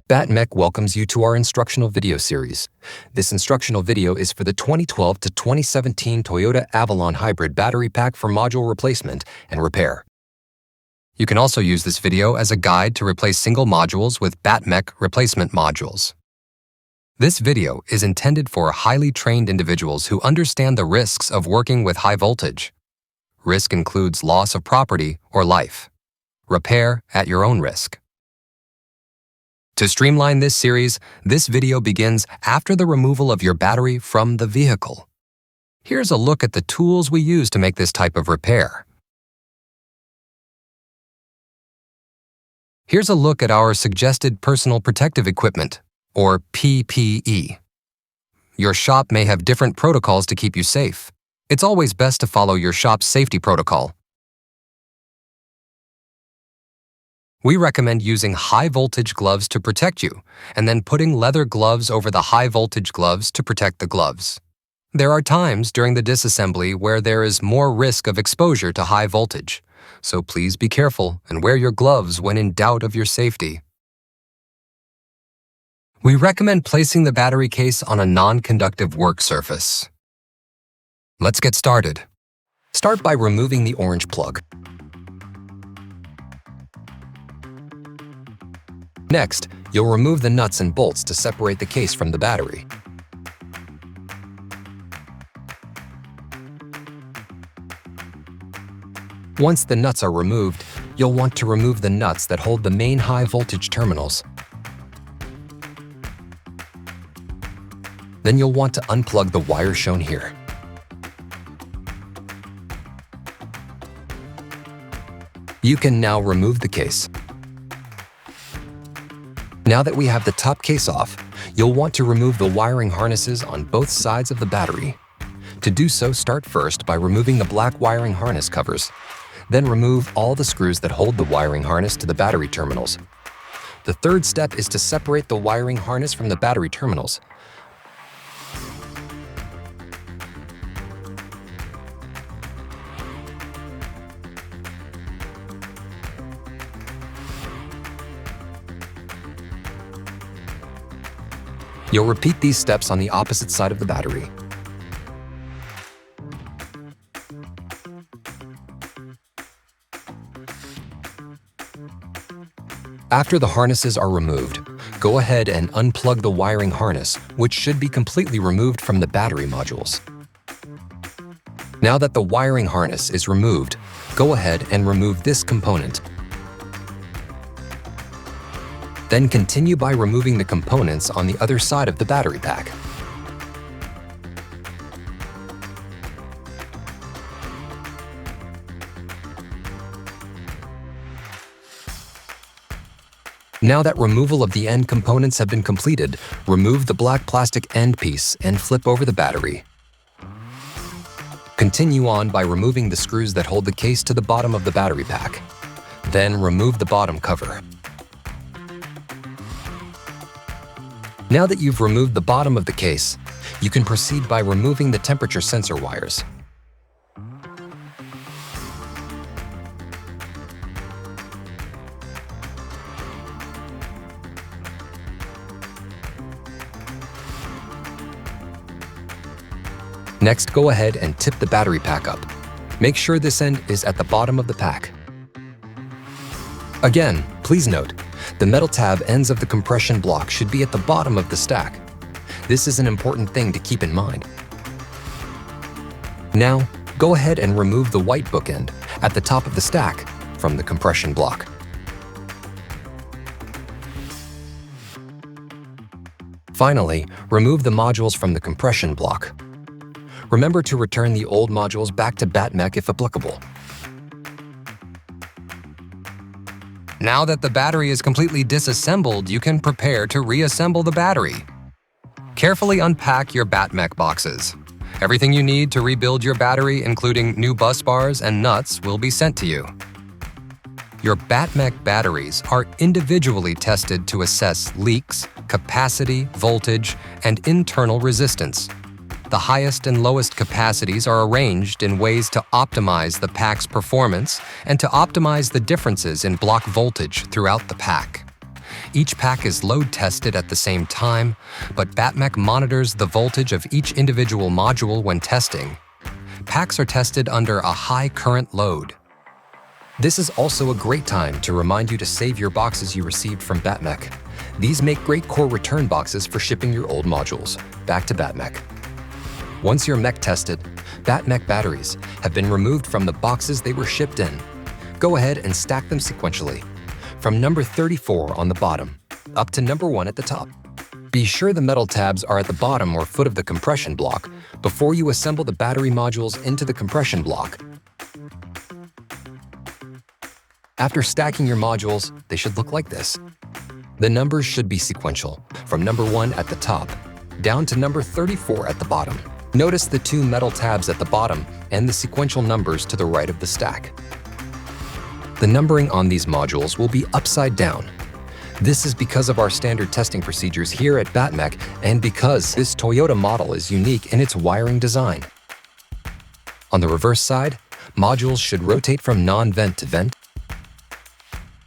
BattMech welcomes you to our instructional video series. This instructional video is for the 2012 to 2017 Toyota Avalon hybrid battery pack for module replacement and repair. You can also use this video as a guide to replace single modules with BattMech replacement modules. This video is intended for highly trained individuals who understand the risks of working with high voltage. Risk includes loss of property or life. Repair at your own risk. To streamline this series, this video begins after the removal of your battery from the vehicle. Here's a look at the tools we use to make this type of repair. Here's a look at our suggested personal protective equipment, or PPE. Your shop may have different protocols to keep you safe. It's always best to follow your shop's safety protocol. We recommend using high-voltage gloves to protect you, and then putting leather gloves over the high-voltage gloves to protect the gloves. There are times during the disassembly where there is more risk of exposure to high voltage, so please be careful and wear your gloves when in doubt of your safety. We recommend placing the battery case on a non-conductive work surface. Let's get started. Start by removing the orange plug. Next, you'll remove the nuts and bolts to separate the case from the battery. Once the nuts are removed, you'll want to remove the nuts that hold the main high voltage terminals. Then you'll want to unplug the wire shown here. You can now remove the case. Now that we have the top case off, you'll want to remove the wiring harnesses on both sides of the battery. To do so, start first by removing the black wiring harness covers. Then remove all the screws that hold the wiring harness to the battery terminals. The third step is to separate the wiring harness from the battery terminals. You'll repeat these steps on the opposite side of the battery. After the harnesses are removed, go ahead and unplug the wiring harness, which should be completely removed from the battery modules. Now that the wiring harness is removed, go ahead and remove this component. Then continue by removing the components on the other side of the battery pack. Now that removal of the end components have been completed, remove the black plastic end piece and flip over the battery. Continue on by removing the screws that hold the case to the bottom of the battery pack. Then remove the bottom cover. Now that you've removed the bottom of the case, you can proceed by removing the temperature sensor wires. Next, go ahead and tip the battery pack up. Make sure this end is at the bottom of the pack. Again, please note, the metal tab ends of the compression block should be at the bottom of the stack. This is an important thing to keep in mind. Now, go ahead and remove the white bookend at the top of the stack from the compression block. Finally, remove the modules from the compression block. Remember to return the old modules back to BattMech if applicable. Now that the battery is completely disassembled, you can prepare to reassemble the battery. Carefully unpack your BattMech boxes. Everything you need to rebuild your battery, including new bus bars and nuts, will be sent to you. Your BattMech batteries are individually tested to assess leaks, capacity, voltage, and internal resistance. The highest and lowest capacities are arranged in ways to optimize the pack's performance and to optimize the differences in block voltage throughout the pack. Each pack is load tested at the same time, but BattMech monitors the voltage of each individual module when testing. Packs are tested under a high current load. This is also a great time to remind you to save your boxes you received from BattMech. These make great core return boxes for shipping your old modules back to BattMech. Once your mech tested, BattMech batteries have been removed from the boxes they were shipped in. Go ahead and stack them sequentially, from number 34 on the bottom up to number 1 at the top. Be sure the metal tabs are at the bottom or foot of the compression block before you assemble the battery modules into the compression block. After stacking your modules, they should look like this. The numbers should be sequential, from number 1 at the top down to number 34 at the bottom. Notice the 2 metal tabs at the bottom and the sequential numbers to the right of the stack. The numbering on these modules will be upside down. This is because of our standard testing procedures here at BattMech and because this Toyota model is unique in its wiring design. On the reverse side, modules should rotate from non-vent to vent.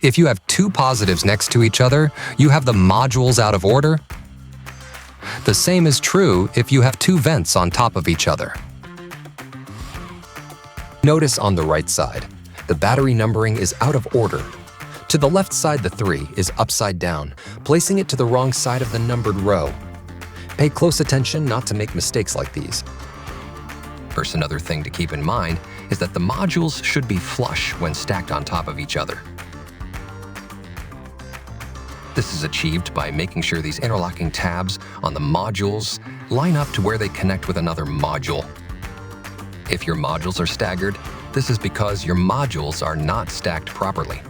If you have 2 positives next to each other, you have the modules out of order. The same is true if you have 2 vents on top of each other. Notice on the right side, the battery numbering is out of order. To the left side, the 3 is upside down, placing it to the wrong side of the numbered row. Pay close attention not to make mistakes like these. First, another thing to keep in mind is that the modules should be flush when stacked on top of each other. This is achieved by making sure these interlocking tabs on the modules line up to where they connect with another module. If your modules are staggered, this is because your modules are not stacked properly.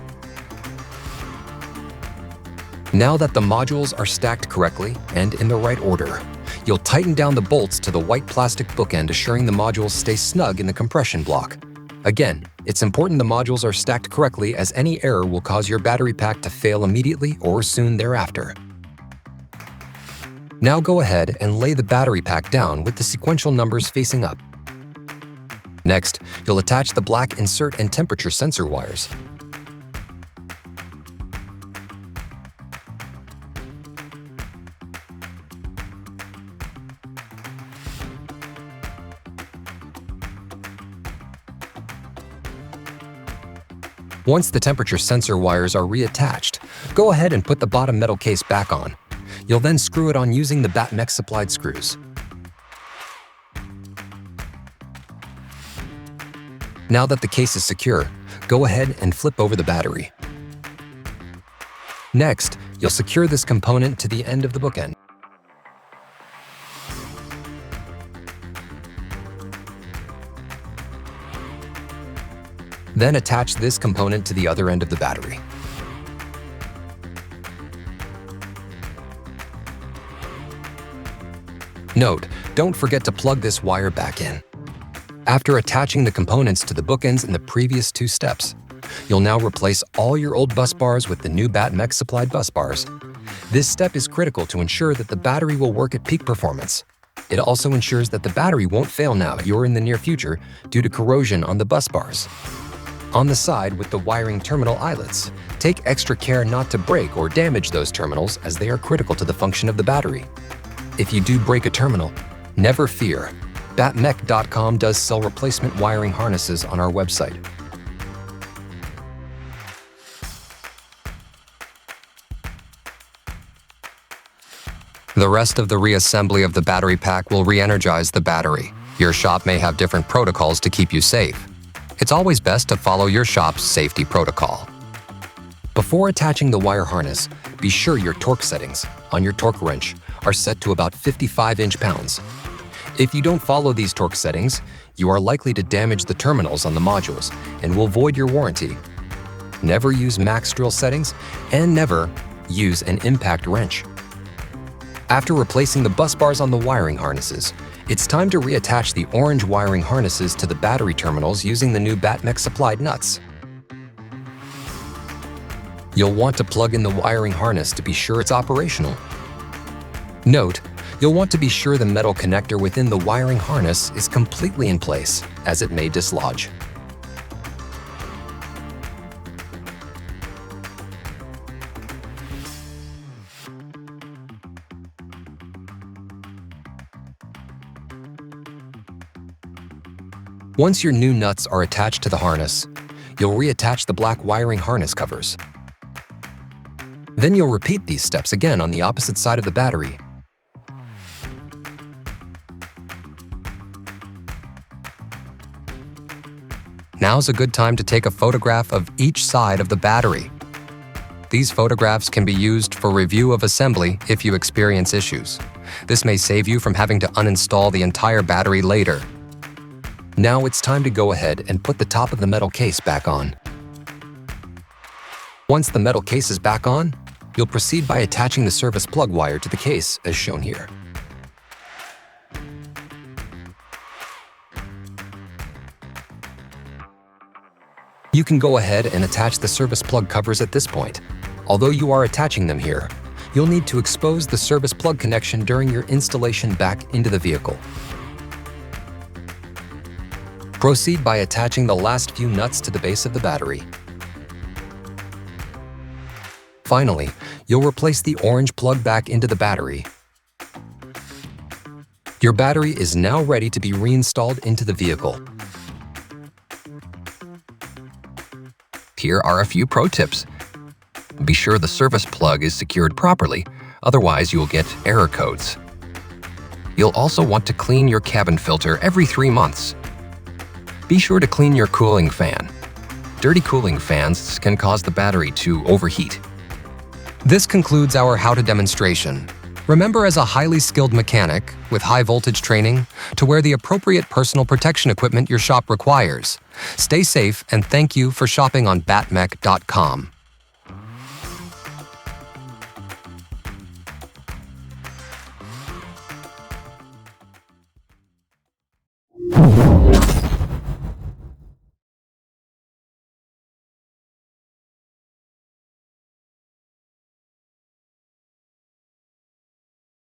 Now that the modules are stacked correctly and in the right order, you'll tighten down the bolts to the white plastic bookend, assuring the modules stay snug in the compression block. Again, it's important the modules are stacked correctly, as any error will cause your battery pack to fail immediately or soon thereafter. Now go ahead and lay the battery pack down with the sequential numbers facing up. Next, you'll attach the black insert and temperature sensor wires. Once the temperature sensor wires are reattached, go ahead and put the bottom metal case back on. You'll then screw it on using the BattMech supplied screws. Now that the case is secure, go ahead and flip over the battery. Next, you'll secure this component to the end of the bookend. Then attach this component to the other end of the battery. Note, don't forget to plug this wire back in. After attaching the components to the bookends in the previous 2 steps, you'll now replace all your old bus bars with the new BattMech supplied bus bars. This step is critical to ensure that the battery will work at peak performance. It also ensures that the battery won't fail now or in the near future due to corrosion on the bus bars. On the side with the wiring terminal eyelets, take extra care not to break or damage those terminals, as they are critical to the function of the battery. If you do break a terminal, never fear. BattMech.com does sell replacement wiring harnesses on our website. The rest of the reassembly of the battery pack will re-energize the battery. Your shop may have different protocols to keep you safe. It's always best to follow your shop's safety protocol. Before attaching the wire harness, be sure your torque settings on your torque wrench are set to about 55 inch-pounds. If you don't follow these torque settings, you are likely to damage the terminals on the modules and will void your warranty. Never use max drill settings and never use an impact wrench. After replacing the bus bars on the wiring harnesses, it's time to reattach the orange wiring harnesses to the battery terminals using the new BattMech supplied nuts. You'll want to plug in the wiring harness to be sure it's operational. Note, You'll want to be sure the metal connector within the wiring harness is completely in place, as it may dislodge. Once your new nuts are attached to the harness, you'll reattach the black wiring harness covers. Then you'll repeat these steps again on the opposite side of the battery. Now's a good time to take a photograph of each side of the battery. These photographs can be used for review of assembly if you experience issues. This may save you from having to uninstall the entire battery later. Now it's time to go ahead and put the top of the metal case back on. Once the metal case is back on, you'll proceed by attaching the service plug wire to the case as shown here. You can go ahead and attach the service plug covers at this point. Although you are attaching them here, you'll need to expose the service plug connection during your installation back into the vehicle. Proceed by attaching the last few nuts to the base of the battery. Finally, you'll replace the orange plug back into the battery. Your battery is now ready to be reinstalled into the vehicle. Here are a few pro tips. Be sure the service plug is secured properly, otherwise you will get error codes. You'll also want to clean your cabin filter every 3 months. Be sure to clean your cooling fan. Dirty cooling fans can cause the battery to overheat. This concludes our how-to demonstration. Remember, as a highly skilled mechanic with high voltage training, to wear the appropriate personal protection equipment your shop requires. Stay safe, and thank you for shopping on BattMech.com.